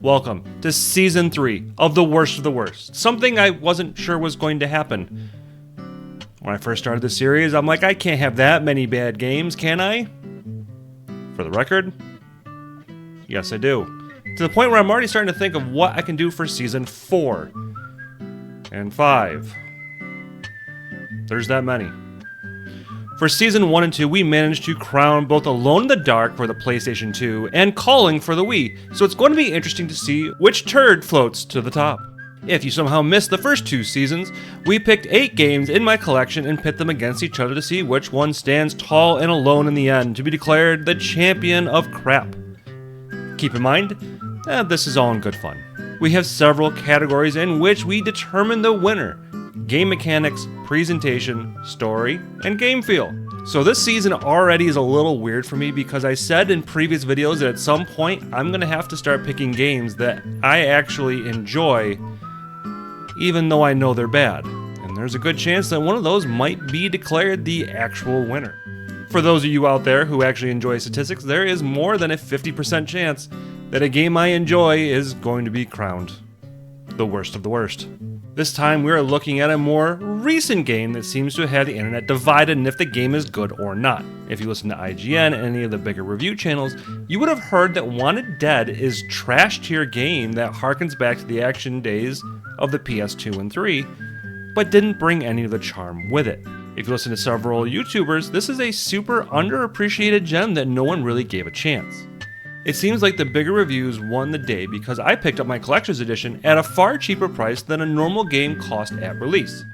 Welcome to Season 3 of The Worst of the Worst. Something I wasn't sure was going to happen. When I first started the series, I'm like, I can't have that many bad games, can I? For the record, yes I do. To the point where I'm already starting to think of what I can do for Season 4. And 5. There's that many. For Season 1 and 2, we managed to crown both Alone in the Dark for the PlayStation 2 and Calling for the Wii, so it's going to be interesting to see which turd floats to the top. If you somehow missed the first 2 seasons, we picked 8 games in my collection and pit them against each other to see which one stands tall and alone in the end to be declared the champion of crap. Keep in mind, this is all in good fun. We have several categories in which we determine the winner: game mechanics, presentation, story, and game feel. So this season already is a little weird for me because I said in previous videos that at some point I'm going to have to start picking games that I actually enjoy, even though I know they're bad. And there's a good chance that one of those might be declared the actual winner. For those of you out there who actually enjoy statistics, there is more than a 50% chance that a game I enjoy is going to be crowned the worst of the worst. This time we are looking at a more recent game that seems to have had the internet divided in if the game is good or not. If you listen to IGN and any of the bigger review channels, you would have heard that Wanted Dead is trash tier game that harkens back to the action days of the PS2 and 3, but didn't bring any of the charm with it. If you listen to several YouTubers, this is a super underappreciated gem that no one really gave a chance. It seems like the bigger reviews won the day because I picked up my collector's edition at a far cheaper price than a normal game cost at release.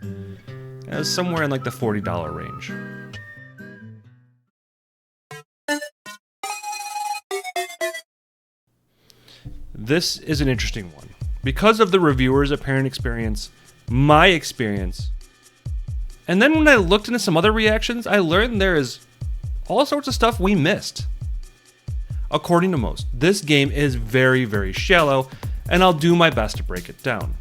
Somewhere in like the $40 range. This is an interesting one. Because of the reviewer's apparent experience, my experience, and then when I looked into some other reactions, I learned there is all sorts of stuff we missed. According to most, this game is very, very shallow, and I'll do my best to break it down.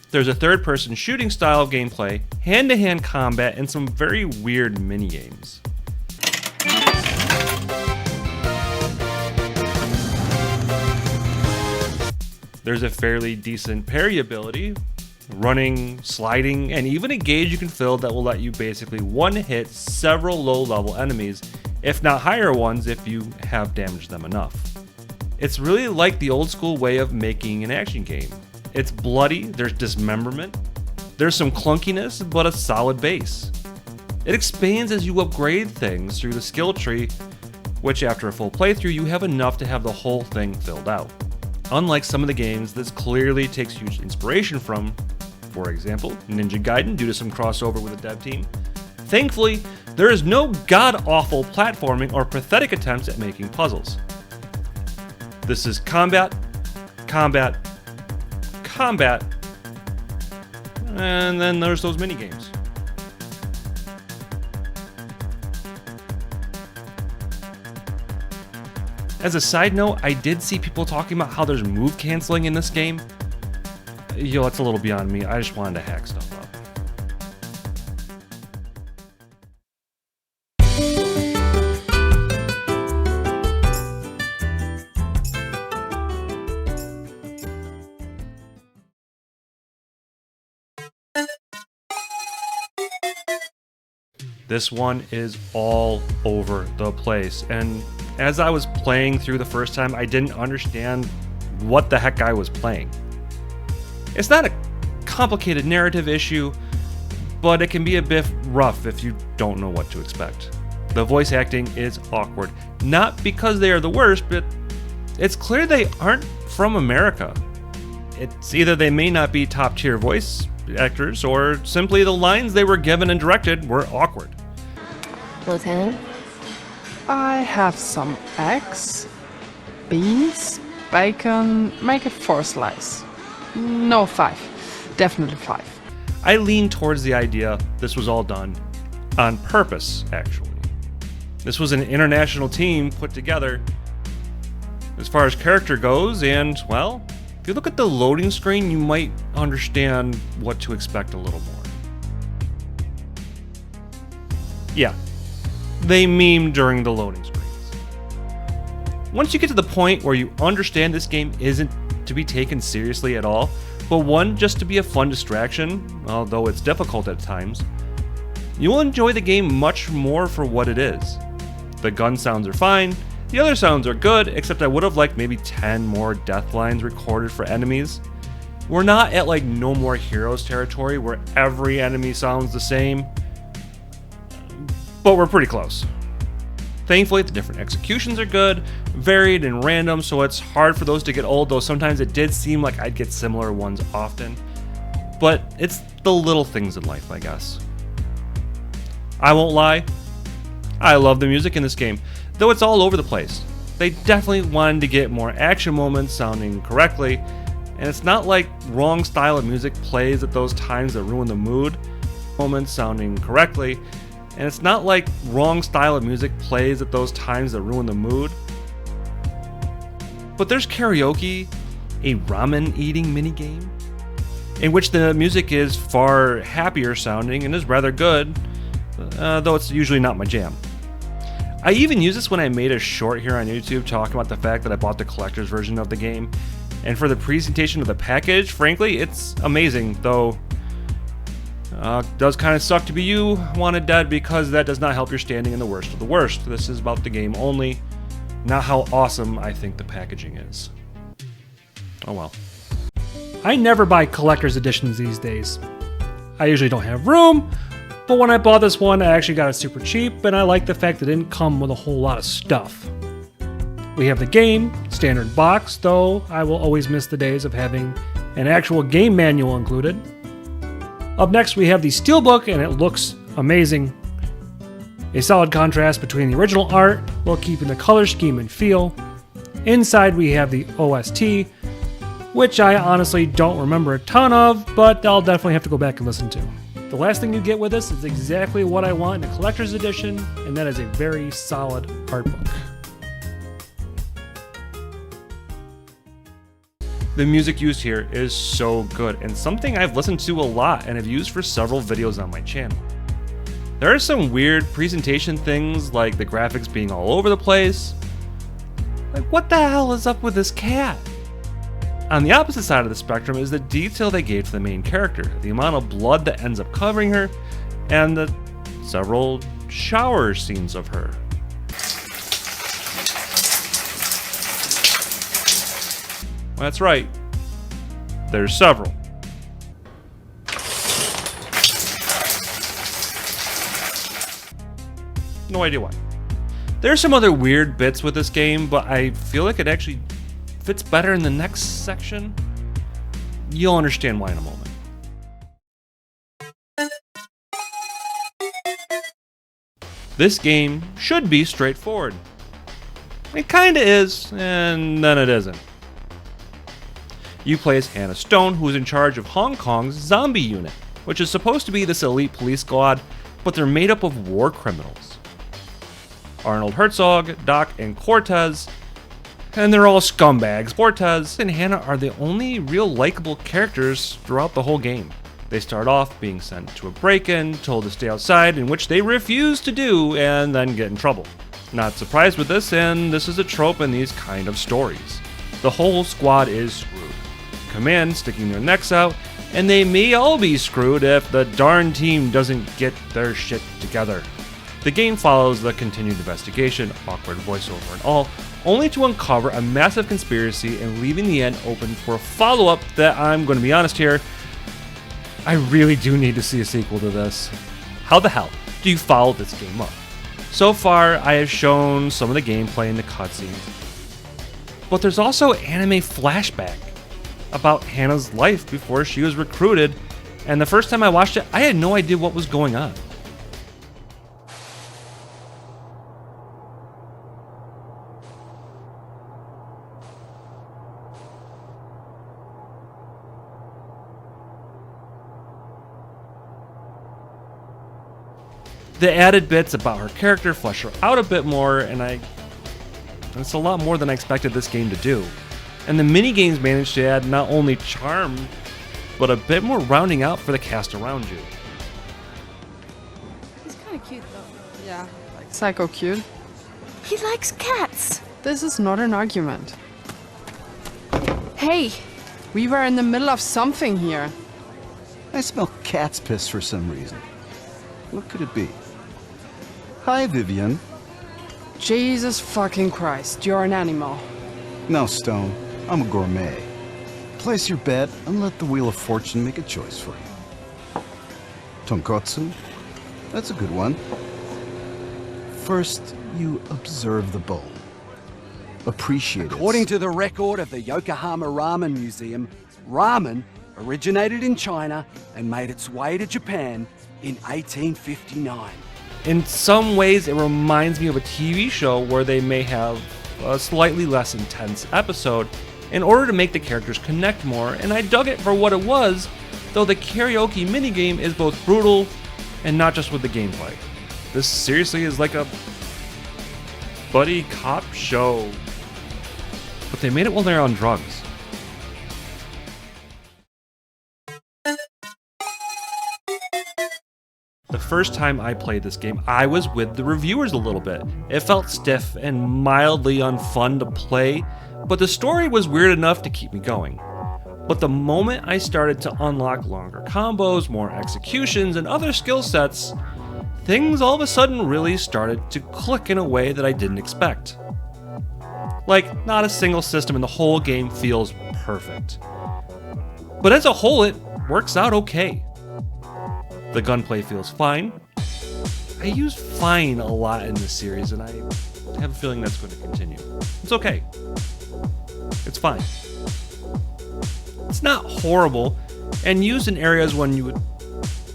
There's a third-person shooting style of gameplay, hand-to-hand combat, and some very weird minigames. There's a fairly decent parry ability, running, sliding, and even a gauge you can fill that will let you basically one-hit several low-level enemies, if not higher ones if you have damaged them enough. It's really like the old school way of making an action game. It's bloody, there's dismemberment, there's some clunkiness, but a solid base. It expands as you upgrade things through the skill tree, which after a full playthrough you have enough to have the whole thing filled out. Unlike some of the games this clearly takes huge inspiration from, for example, Ninja Gaiden due to some crossover with the dev team, thankfully, there is no god-awful platforming or pathetic attempts at making puzzles. This is combat, combat, combat, and then there's those minigames. As a side note, I did see people talking about how there's move canceling in this game. That's a little beyond me. I just wanted to hack stuff up. This one is all over the place, and as I was playing through the first time, I didn't understand what the heck I was playing. It's not a complicated narrative issue, but it can be a bit rough if you don't know what to expect. The voice acting is awkward, not because they are the worst, but it's clear they aren't from America. It's either they may not be top tier voice actors, or simply the lines they were given and directed were awkward. Lieutenant? I have some eggs, beans, bacon, make it 4 slices. No, 5. Definitely 5. I lean towards the idea this was all done on purpose, actually. This was an international team put together as far as character goes, and, well, if you look at the loading screen, you might understand what to expect a little more. Yeah, they meme during the loading screens. Once you get to the point where you understand this game isn't to be taken seriously at all, but one just to be a fun distraction, although it's difficult at times. You will enjoy the game much more for what it is. The gun sounds are fine, the other sounds are good, except I would have liked maybe 10 more death lines recorded for enemies. We're not at like No More Heroes territory where every enemy sounds the same, but we're pretty close. Thankfully, the different executions are good, varied and random, so it's hard for those to get old, though sometimes it did seem like I'd get similar ones often. But it's the little things in life, I guess. I won't lie, I love the music in this game, though it's all over the place. They definitely wanted to get more action moments sounding correctly, and it's not like wrong style of music plays at those times that ruin the mood. Moments sounding correctly, and it's not like wrong style of music plays at those times that ruin the mood. But there's karaoke, a ramen eating minigame, in which the music is far happier sounding and is rather good, though it's usually not my jam. I even used this when I made a short here on YouTube talking about the fact that I bought the collector's version of the game, and for the presentation of the package, frankly, it's amazing, though does kind of suck to be you, Wanted Dead, because that does not help your standing in the worst of the worst. This is about the game only, not how awesome I think the packaging is. Oh well. I never buy collector's editions these days. I usually don't have room, but when I bought this one, I actually got it super cheap, and I like the fact that it didn't come with a whole lot of stuff. We have the game, standard box, though I will always miss the days of having an actual game manual included. Up next, we have the steelbook, and it looks amazing. A solid contrast between the original art while keeping the color scheme and feel. Inside, we have the OST, which I honestly don't remember a ton of, but I'll definitely have to go back and listen to. The last thing you get with this is exactly what I want in a collector's edition, and that is a very solid art book. The music used here is so good, and something I've listened to a lot and have used for several videos on my channel. There are some weird presentation things, like the graphics being all over the place. Like, what the hell is up with this cat? On the opposite side of the spectrum is the detail they gave to the main character, the amount of blood that ends up covering her, and the several shower scenes of her. That's right, there's several. No idea why. There's some other weird bits with this game, but I feel like it actually fits better in the next section. You'll understand why in a moment. This game should be straightforward. It kinda is, and then it isn't. You play as Hannah Stone, who is in charge of Hong Kong's zombie unit, which is supposed to be this elite police squad, but they're made up of war criminals. Arnold Herzog, Doc, and Cortez, and they're all scumbags. Cortez and Hannah are the only real likable characters throughout the whole game. They start off being sent to a break-in, told to stay outside, in which they refuse to do, and then get in trouble. Not surprised with this, and this is a trope in these kind of stories. The whole squad is screwed. Command sticking their necks out, and they may all be screwed if the darn team doesn't get their shit together. The game follows the continued investigation, awkward voiceover and all, only to uncover a massive conspiracy and leaving the end open for a follow-up that, I'm going to be honest here, I really do need to see a sequel to this. How the hell do you follow this game up? So far, I have shown some of the gameplay in the cutscenes, but there's also anime flashback about Hannah's life before she was recruited, and the first time I watched it, I had no idea what was going on. The added bits about her character flesh her out a bit more, and it's a lot more than I expected this game to do. And the minigames managed to add not only charm, but a bit more rounding out for the cast around you. He's kind of cute, though. Yeah, like psycho cute. He likes cats. This is not an argument. Hey, we were in the middle of something here. I smell cat's piss for some reason. What could it be? Hi, Vivian. Jesus fucking Christ, you're an animal. No, Stone. I'm a gourmet. Place your bet and let the Wheel of Fortune make a choice for you. Tonkotsu? That's a good one. First, you observe the bowl. Appreciate it. According to the record of the Yokohama Ramen Museum, ramen originated in China and made its way to Japan in 1859. In some ways, it reminds me of a TV show where they may have a slightly less intense episode in order to make the characters connect more, and I dug it for what it was, though the karaoke minigame is both brutal and not just with the gameplay. This seriously is like a buddy cop show, but they made it while they're on drugs. The first time I played this game, I was with the reviewers a little bit. It felt stiff and mildly unfun to play, but the story was weird enough to keep me going. But the moment I started to unlock longer combos, more executions, and other skill sets, things all of a sudden really started to click in a way that I didn't expect. Like, not a single system in the whole game feels perfect. But as a whole, it works out okay. The gunplay feels fine. I use fine a lot in this series, and I have a feeling that's going to continue. It's okay. It's fine. It's not horrible, and used in areas when you would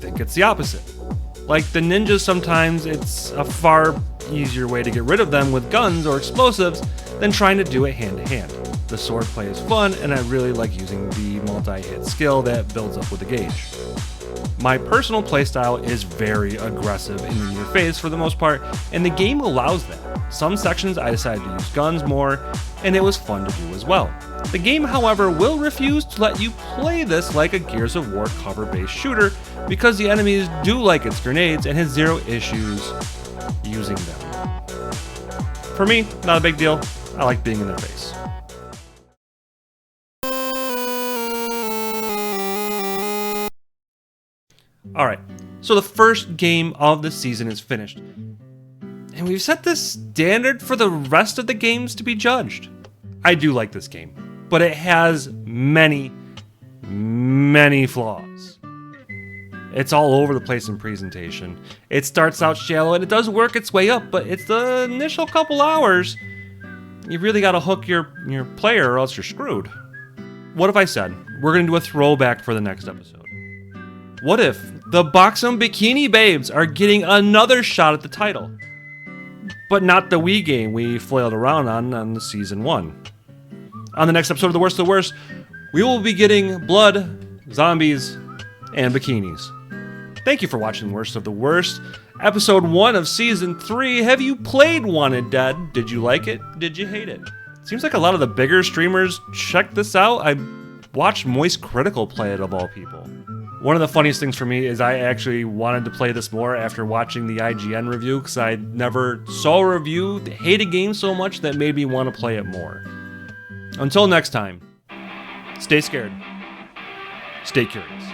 think it's the opposite. Like the ninjas, sometimes it's a far easier way to get rid of them with guns or explosives than trying to do it hand to hand. The sword play is fun, and I really like using the multi-hit skill that builds up with the gauge. My personal playstyle is very aggressive in your face for the most part, and the game allows that. Some sections I decided to use guns more, and it was fun to do as well. The game, however, will refuse to let you play this like a Gears of War cover-based shooter because the enemies do like its grenades and has zero issues using them. For me, not a big deal. I like being in their face. Alright, so the first game of the season is finished. And we've set this standard for the rest of the games to be judged. I do like this game, but it has many, many flaws. It's all over the place in presentation. It starts out shallow and it does work its way up, but it's the initial couple hours. You've really got to hook your player or else you're screwed. What if I said, we're going to do a throwback for the next episode? What if the Buxom Bikini Babes are getting another shot at the title? But not the Wii game we flailed around on the season 1. On the next episode of The Worst of the Worst, we will be getting blood, zombies, and bikinis. Thank you for watching Worst of the Worst, episode 1 of season 3. Have you played Wanted Dead? Did you like it? Did you hate it? Seems like a lot of the bigger streamers checked this out. I watched Moist Critical play it of all people. One of the funniest things for me is I actually wanted to play this more after watching the IGN review because I never saw a review that hated games so much that made me want to play it more. Until next time, stay scared, stay curious.